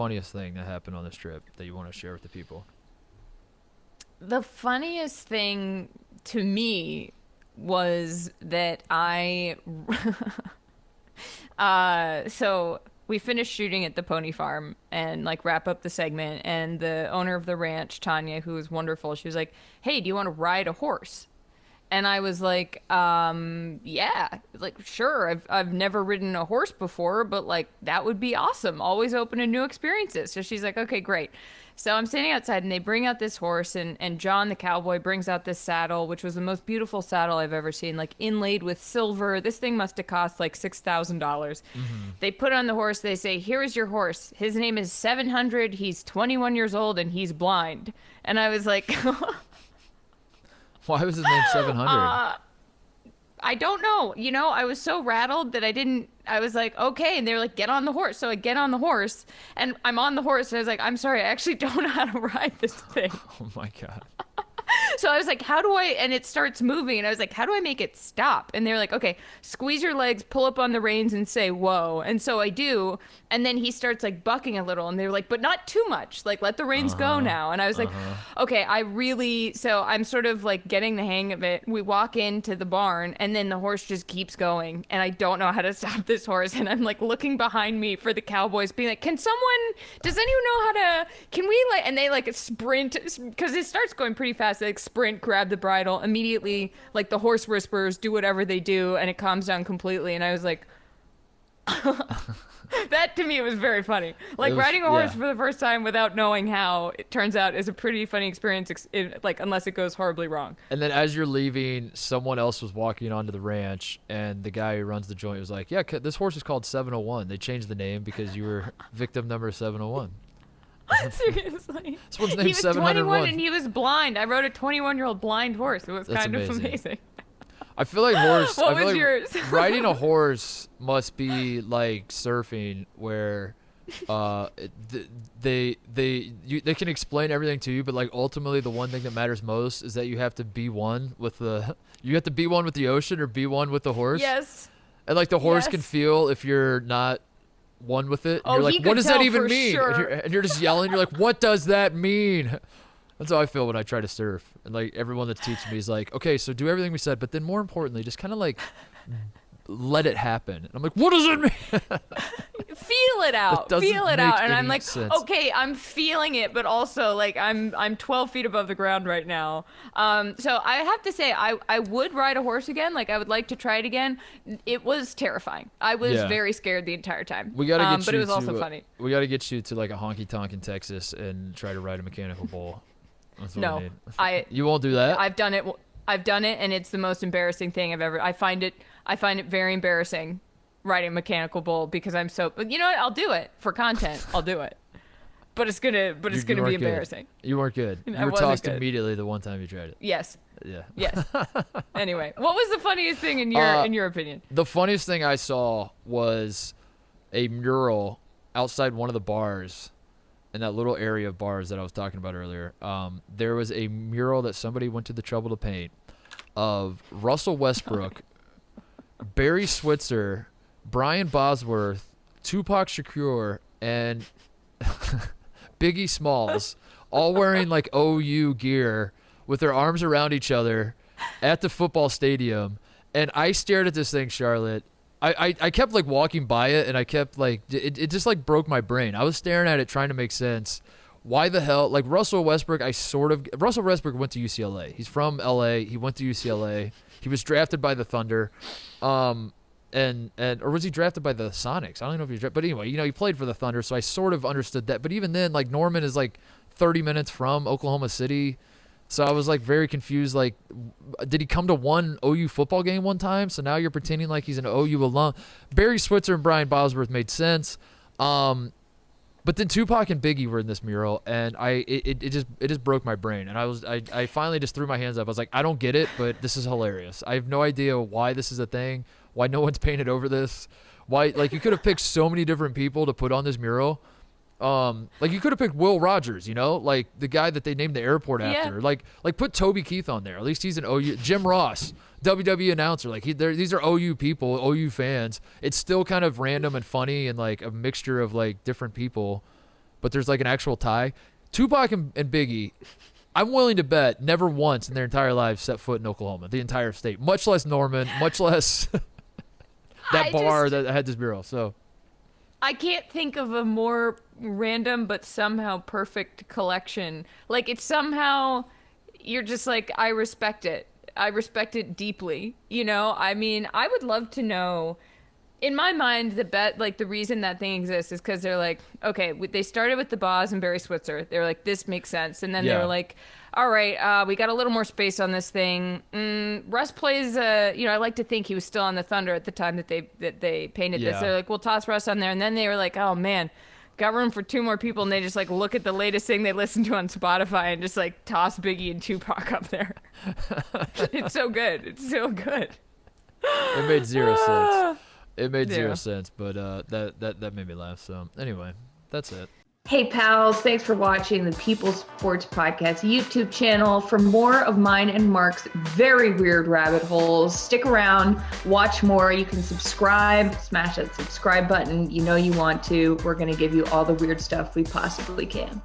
funniest thing that happened on this trip that you want to share with the people? The funniest thing to me was that so we finished shooting at the pony farm and like wrap up the segment, and the owner of the ranch, Tanya, who was wonderful, she was like, "Hey, do you want to ride a horse?" And I was like, yeah, like, sure. I've never ridden a horse before, but like, that would be awesome. Always open to new experiences. So she's like, okay, great. So I'm standing outside and they bring out this horse, and John, the cowboy, brings out this saddle, which was the most beautiful saddle I've ever seen, like inlaid with silver. This thing must have cost like $6,000. They put on the horse. They say, here is your horse. His name is 700. He's 21 years old and he's blind. And I was like, Why was his name 700? I don't know. You know, I was so rattled that I was like, okay. And they were like, get on the horse. So I get on the horse and I'm on the horse. And I was like, I'm sorry, I actually don't know how to ride this thing. Oh my God. So I was like, how do I, and it starts moving. And I was like, how do I make it stop? And they're like, okay, squeeze your legs, pull up on the reins and say, whoa. And so I do. And then he starts like bucking a little and they're like, but not too much. Like, let the reins go now. And I was like, okay, so I'm sort of like getting the hang of it. We walk into the barn and then the horse just keeps going. And I don't know how to stop this horse. And I'm like looking behind me for the cowboys being like, does anyone know how to, can we like, and they like sprint because it starts going pretty fast. They like sprint, grab the bridle immediately. Like the horse whisperers do whatever they do and it calms down completely. And I was like, that to me was very funny. Like riding a horse for the first time without knowing how, it turns out is a pretty funny experience, like unless it goes horribly wrong. And then as you're leaving, someone else was walking onto the ranch, and the guy who runs the joint was like, yeah, this horse is called 701. They changed the name because you were victim number 701. Seriously. This one's named He was 701. 21 and he was blind. I rode a 21-year-old blind horse. It was That's kind amazing. of amazing. I feel like What was yours? riding a horse must be like surfing, where they can explain everything to you, but like ultimately the one thing that matters most is that you have to be one with the ocean or be one with the horse. Yes. And like the horse Yes. can feel if you're not one with it. And Oh, you're he like, could what does that tell even for mean? sure. And you're just yelling. You're like, what does that mean? That's how I feel when I try to surf. And like everyone that's teaching me is like, okay, so do everything we said, but then more importantly, just kind of like let it happen. And I'm like, what does it mean? Feel it out. doesn't Feel it make out. And I'm any like, sense. okay, I'm feeling it, but also like I'm 12 feet above the ground right now. So I have to say I would ride a horse again. Like I would like to try it again. It was terrifying. I was Yeah. very scared the entire time. We gotta get but you it was to, also funny. We gotta get you to like a honky tonk in Texas and try to ride a mechanical bull. That's what we No, need. You won't do that? I've done it. I've done it, and it's the most embarrassing thing I've ever. I find it very embarrassing riding a mechanical bull because I'm so. But you know what? I'll do it for content. I'll do it. But it's gonna be weren't good. embarrassing. You weren't good. I You were wasn't tossed good. immediately the one time you tried it. Yes. Yeah. Yes. Anyway, what was the funniest thing in your opinion? The funniest thing I saw was a mural outside one of the bars in that little area of bars that I was talking about earlier. There was a mural that somebody went to the trouble to paint of Russell Westbrook, Barry Switzer, Brian Bosworth, Tupac Shakur, and Biggie Smalls, all wearing like OU gear with their arms around each other at the football stadium. And I stared at this thing, Charlotte. I kept like walking by it, and I kept like it just like broke my brain. I was staring at it trying to make sense. Why the hell? Like Russell Westbrook, Russell Westbrook went to UCLA. He's from LA. He went to UCLA. He was drafted by the Thunder. Or was he drafted by the Sonics? I don't know if he was drafted, but anyway, you know, he played for the Thunder, so I sort of understood that. But even then, like Norman is like 30 minutes from Oklahoma City. So I was like very confused. Like, did he come to one OU football game one time? So now you're pretending like he's an OU alum. Barry Switzer and Brian Bosworth made sense. But then Tupac and Biggie were in this mural, and it just broke my brain. And I finally just threw my hands up. I was like, I don't get it, but this is hilarious. I have no idea why this is a thing. Why no one's painted over this? Why, like, you could have picked so many different people to put on this mural. Like you could have picked Will Rogers, you know, like the guy that they named the airport after. Yeah. Like put Toby Keith on there. At least he's an OU. Jim Ross, WWE announcer. Like these are OU people, OU fans. It's still kind of random and funny and like a mixture of like different people. but there's like an actual tie. Tupac and Biggie, I'm willing to bet never once in their entire lives set foot in Oklahoma, the entire state, much less Norman, much less that bar that had this mural. So I can't think of a more random but somehow perfect collection. Like, it's somehow, you're just like, I respect it. I respect it deeply. You know, I mean, I would love to know. In my mind, the reason that thing exists is because they're like, okay, they started with the Boz and Barry Switzer. They're like, this makes sense. And then they were like, all right, we got a little more space on this thing. Russ plays, I like to think he was still on the Thunder at the time that they painted this. They're like, we'll toss Russ on there. And then they were like, oh man, got room for 2 more people. And they just like look at the latest thing they listen to on Spotify and just like toss Biggie and Tupac up there. It's so good. It's so good. It made zero sense. It made zero sense, but that made me laugh. So anyway, that's it. Hey pals, thanks for watching the People's Sports Podcast YouTube channel. For more of mine and Mark's very weird rabbit holes, stick around, watch more. You can subscribe, smash that subscribe button. You know you want to. We're going to give you all the weird stuff we possibly can.